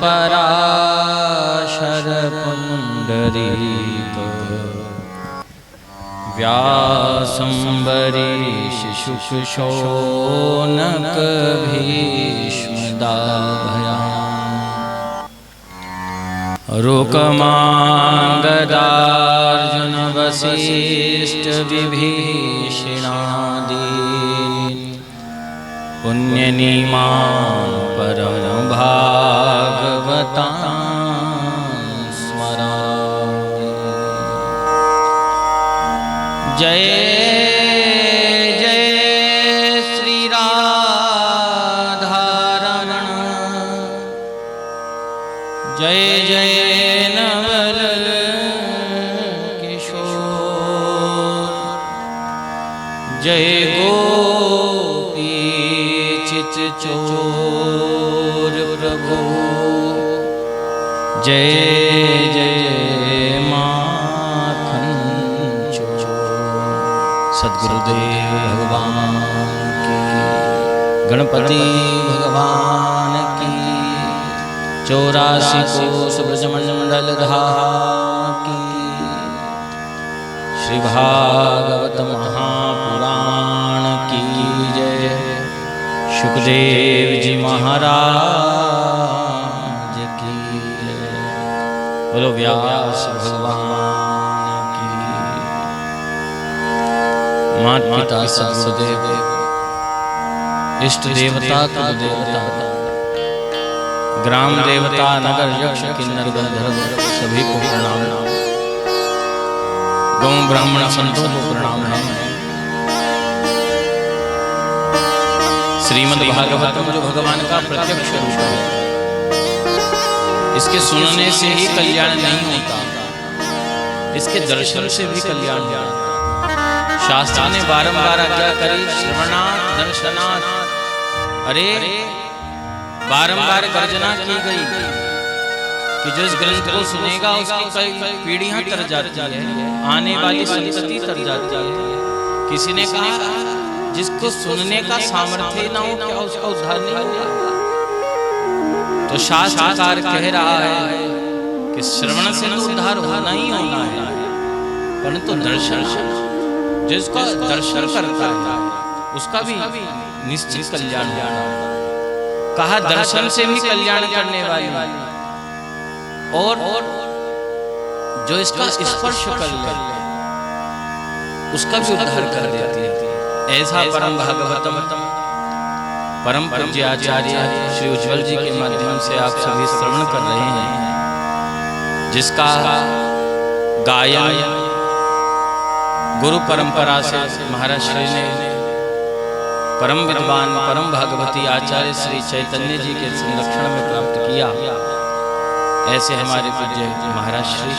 पराशर पुंडरीक व्यासंबरीश शुकशौनक भीष्मदाभयाम् रुकमांगदार्जुन वसिष्ठ विभीषणादीन् पुण्यनीमान् परम भागवतान् स्मरामि। जय जय श्री राधारमण जय जय नवल किशोर जय गोपी चितचोर प्रभु जय जय माखन चोर। सद्गुरुदेव भगवान की, गणपति भगवान की, 84 कोस ब्रजमंडल धाम की, श्री भागवत महापुराण की जय। सुखदेव जी महाराज की जय। बोलो व्यास भगवान की। माता पिता सद्गुरुदेव, इष्ट देवता कुल देवता, ग्राम देवता, नगर यक्ष किन्नर गंधर्व सभी को प्रणाम। गौ ब्राह्मण संतों को प्रणाम है। श्रीमद् भागवतम जो भगवान का प्रत्यक्ष रूप है, इसके सुनने से ही कल्याण नहीं होता, इसके दर्शन से भी कल्याण होता। शास्त्र ने बारंबार आज्ञा करी, श्रवणात् दर्शनात्। अरे बारंबार गर्जना की गई कि जिस ग्रंथ को सुनेगा उसकी कई पीढ़ियां तर जाती है, आने वाली संतति तर जाती है। किसी ने कहा जिसको सुनने का सामर्थ्य ना हो क्या उसका उद्धार नहीं होगा? तो शास्त्रकार कह रहा है कि श्रवण से तो उद्धार होना ही होना है, परंतु दर्शन, जिसका दर्शन करता है उसका भी निश्चित कल्याण होगा। कहा दर्शन से भी कल्याण करने वाली और जो इसका स्पर्श कर ले उसका भी उद्धार कर देती है। ऐसा परम भागवतम परम पूज्य आचार्य श्री उज्ज्वल जी के माध्यम से आप सभी श्रवण कर रहे हैं, जिसका गायन गुरु परंपरा से महाराज श्री ने परम विद्वान परम भागवती आचार्य श्री चैतन्य जी के संरक्षण में प्राप्त किया। ऐसे हमारे पूज्य महाराज श्री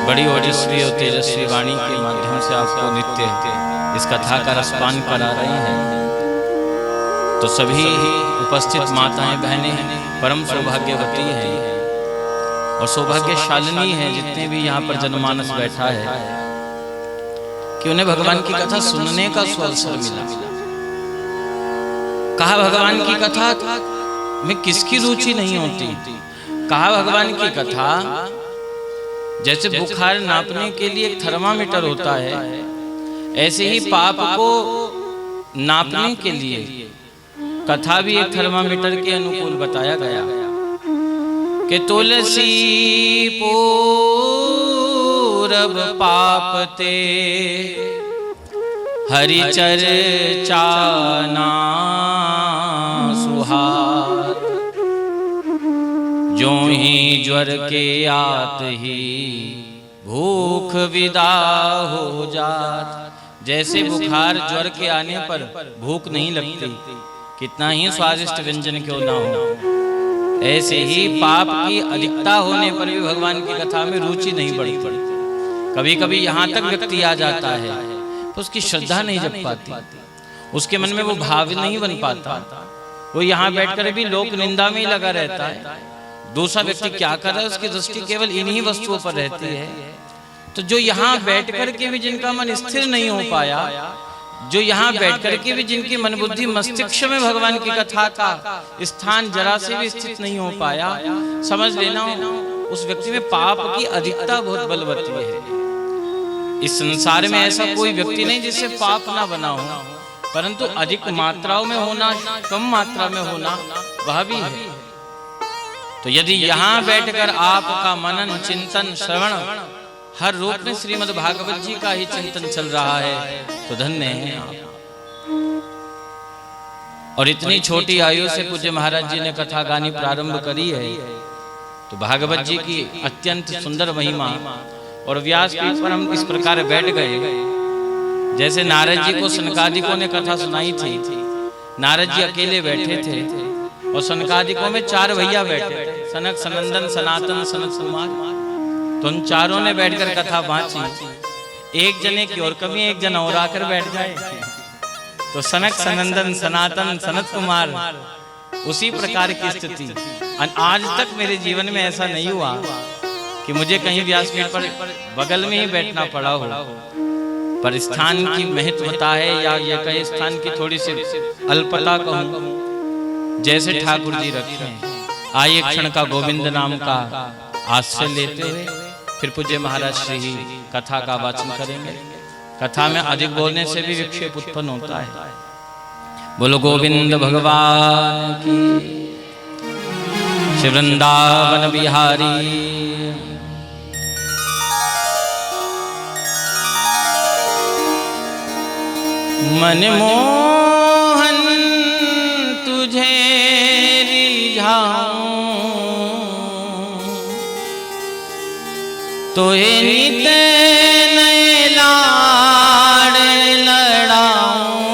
बड़ी ओजस्वी और तेजस्वी वाणी के माध्यम से आपको नित्य इस कथा का रसपान करा रहे हैं। तो सभी उपस्थित माताएं बहनें परम सौभाग्यवती हैं और सौभाग्यशालिनी हैं, जितने भी यहाँ पर जनमानस बैठा है, कि उन्हें भगवान की कथा सुनने का अवसर मिला। कहा भगवान की कथा में किसकी रुचि नहीं होती? कहा भगवान की कथा जैसे बुखार नापने के लिए एक थर्मामीटर होता है, ऐसे ही पाप को नापने के लिए कथा भी एक थर्मामीटर के अनुकूल बताया गया कि तुलसी पूरब पाप ते हरि चर्चा ना सुहार। जो ही ज्वर के आत ही भूख विदा हो जात। जैसे बुखार ज्वर के आने पर भूख नहीं लगती, कितना ही स्वादिष्ट व्यंजन क्यों ना हो, ऐसे ही पाप की अधिकता होने पर भी भगवान की कथा में रुचि नहीं बढ़ती। कभी कभी यहाँ तक व्यक्ति आ जाता है तो उसकी श्रद्धा नहीं जग पाती, उसके मन में वो भाव नहीं बन पाता, वो यहाँ बैठकर भी लोक निंदा में ही लगा रहता है। दूसरा व्यक्ति क्या कर रहा है, उसकी दृष्टि केवल इन्हीं वस्तुओं पर रहती है। तो जो यहाँ बैठ कर के भी जिनका मन स्थिर नहीं हो पाया, जो यहाँ बैठ करके भी जिनकी मन बुद्धि मस्तिष्क में भगवान की कथा का स्थान जरा से भी स्थित नहीं हो पाया, समझ लेना उस व्यक्ति में पाप की अधिकता बहुत बलवती है। इस संसार में ऐसा कोई व्यक्ति नहीं जिससे पाप ना बना हो, परंतु अधिक मात्राओं में होना, कम मात्रा में होना वह भी है। तो यदि यहाँ बैठकर आपका मनन चिंतन श्रवण हर रूप में श्रीमद् भागवत जी का ही चिंतन चल रहा है तो धन्य है आप। और इतनी छोटी आयु से पूज्य महाराज जी ने कथा गानी प्रारंभ करी है, तो भागवत जी की अत्यंत सुंदर महिमा। और व्यासपीठ पर हम इस प्रकार बैठ गए जैसे नारद जी को सनकादिकों ने कथा सुनाई थी। नारद जी अकेले बैठे थे और सनकादिकों में 4 भैया बैठे थे, सनक सनंदन सनातन सनत कुमार। तो उन चारों ने बैठकर कथा बांची। एक जने की और कमी, एक जन और आकर बैठ जाए तो सनक सनंदन सनातन सनत कुमार, उसी प्रकार की स्थिति। आज तक मेरे जीवन में ऐसा नहीं हुआ कि मुझे कहीं व्यासपीठ पर बगल में ही बैठना पड़ा हो। पर स्थान की महत्वता है, या ये कहे स्थान की थोड़ी सी अल्पता कहूं, जैसे ठाकुर जी रखे हैं। आइए क्षण का गोविंद नाम का आश्रय लेते हुए फिर पूज्य महाराज श्री कथा का वाचन करेंगे। कथा में अधिक बोलने से भी विक्षेप उत्पन्न होता है। बोलो गोविंद भगवान की, श्री वृंदावन बिहारी। मनमोहन तुझे रिझाऊं तो नित नए लाड़ लड़ाऊं।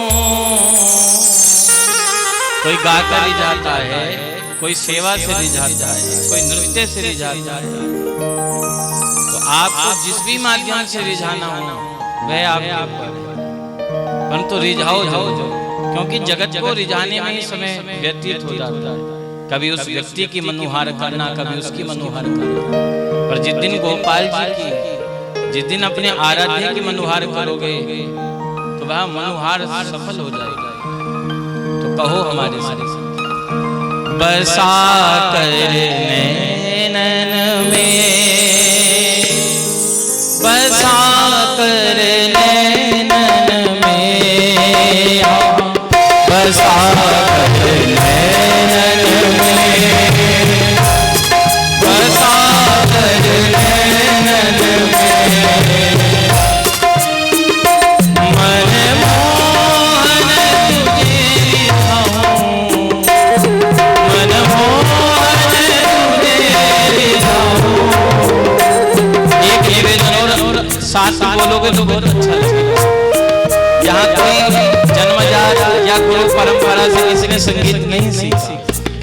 कोई गाकर रिझाता है, कोई सेवा से रिझाता है, कोई नृत्य से रिझाता है। तो आपको जिस भी माध्यम से रिझाना हो वह आपके ऊपर है, परंतु रिझाओ जो, क्योंकि जगत को रिझाने में ही समय व्यतीत हो जाता है। कभी उस व्यक्ति की मनुहार करना, कभी उसकी मनुहार करना। पर जिस दिन गोपाल जी की, जिस दिन अपने आराध्य की मनुहार करोगे तो वह मनुहार सफल हो जाएगा। तो कहो हमारे साथ, बसा कर नैनन में, बसा कर नैनन में, बसा कर नैनन में, बसा कर नैनन में। मनमोहन तुझे रिझाऊं, मनमोहन तुझे रिझाऊं। एक निवेदन और साथ बोलोगे तो बहुत अच्छा लगेगा। यहाँ कोई जन्मजात या गुरु परंपरा से किसी ने संगीत नहीं सीखा,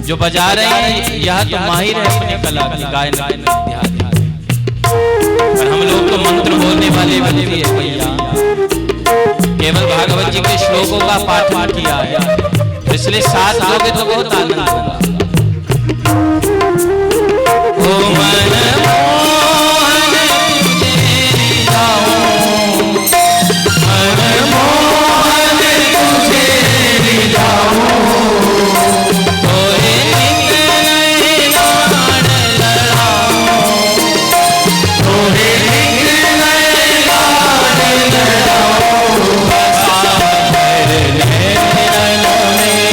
जो बजा रहे हैं यह तो माहिर है अपने कला की गायन ध्यान। पर हम लोग तो मंत्र बोलने वाले व्यक्ति है भैया, केवल भागवत जी के श्लोकों का पाठ किया है, इसलिए साथ लोगे तो बहुत आनंद होगा। ओ मनमोहन तुझे रिझाऊं, मनमोहन तुझे रिझाऊं, तोहे नित नए लाड़ लड़ाऊं, तोहे नित नए लाड़ लड़ाऊं। बसा कर नैनन में,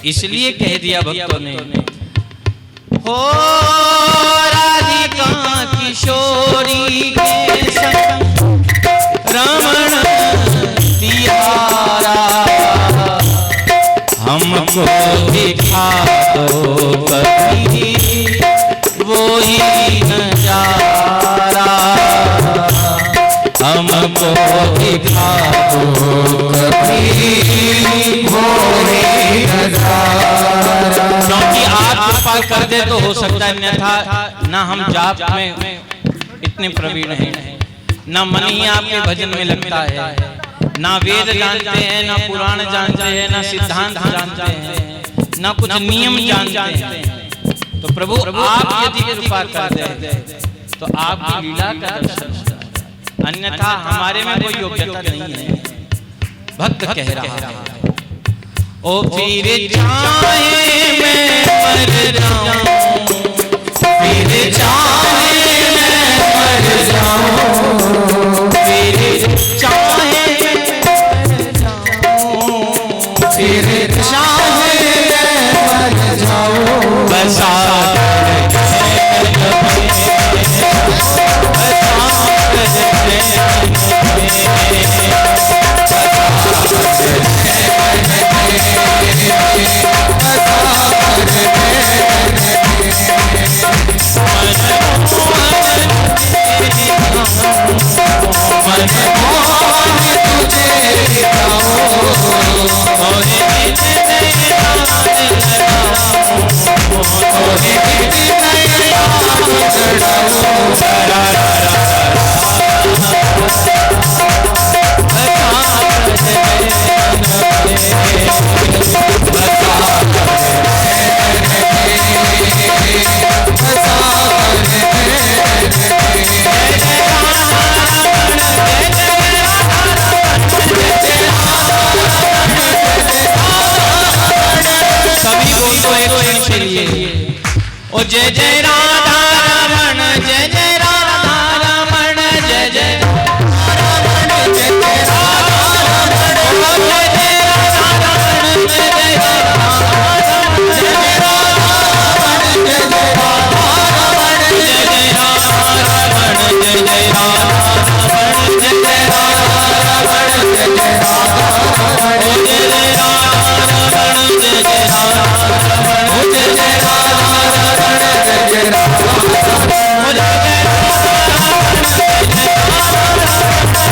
इसलिए कह दिया भक्तों ने, हो राधिका किशोरी के संग रमण तिहारा, हमको दिखा दो कभी वो ही नजारा, हमको दिखा दो कभी वो ही नजारा। क्योंकि आप कृपा कर दे तो हो सकता है, अन्यथा ना हम जाप में इतने प्रवीण हैं, ना मन ही आपके भजन में लगता है, ना वेद जानते हैं, ना पुराण जानते हैं, ना सिद्धांत जानते हैं, ना कुछ नियम जानते हैं। तो प्रभु आप यदि कृपा कर दे तो आपकी लीला का दर्शन, अन्यथा हमारे में कोई योग्यता नहीं है। भक्त कह रहा है, ओ फिर चाहे मैं मर जाऊं, फिर चाहे मैं मर जाऊं, फिर चाहे मैं जाऊं, फिर चाहे मैं मर जाऊं, बसा जय जय राधा रमण, जय जय राधा रमण, जय जय रमण, जय जय राधा रमण, जय जय राधा रमण, जय जय राधा रमण, जय जय राधा रमण, जय जय राधा रमण, जय जय राधा रमण, जय जय राधा रमण, जय जय राधा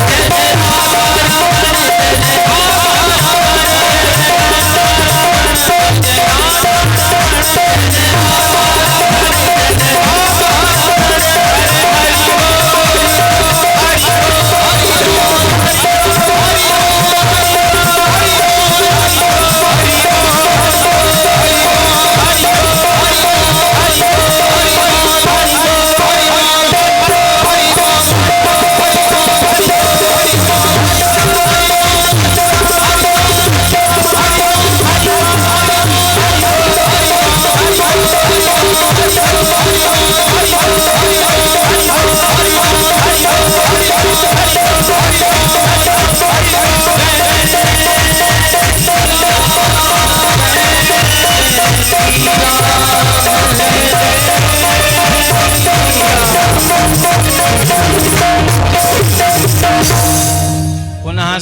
रमण, जय जय राधा रमण, जय जय राधा रमण, जय जय राधा रमण, जय जय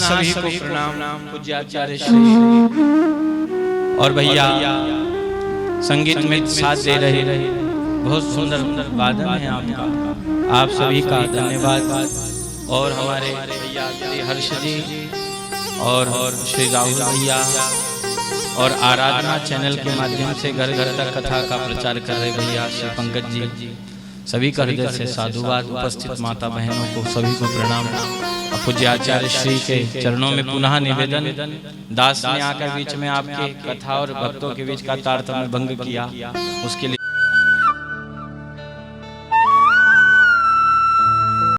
सभी को प्रणाम। पूज्य आचार्य श्री और भैया संगीत में साथ दे रहे, बहुत सुंदर वादन है आपका, आप सभी का धन्यवाद। और हमारे भैया श्री हर्ष जी और श्री राहुल भैया और आराधना चैनल के माध्यम से घर घर तक कथा का प्रचार कर रहे भैया श्री पंकज जी, सभी का हृदय से साधुवाद। उपस्थित माता बहनों को सभी को प्रणाम। पूज्य आचार्य श्री के चरणों में पुनः निवेदन, दास ने आकर बीच में आपके कथा और भक्तों के बीच का तारतम्य भंग किया, उसके लिए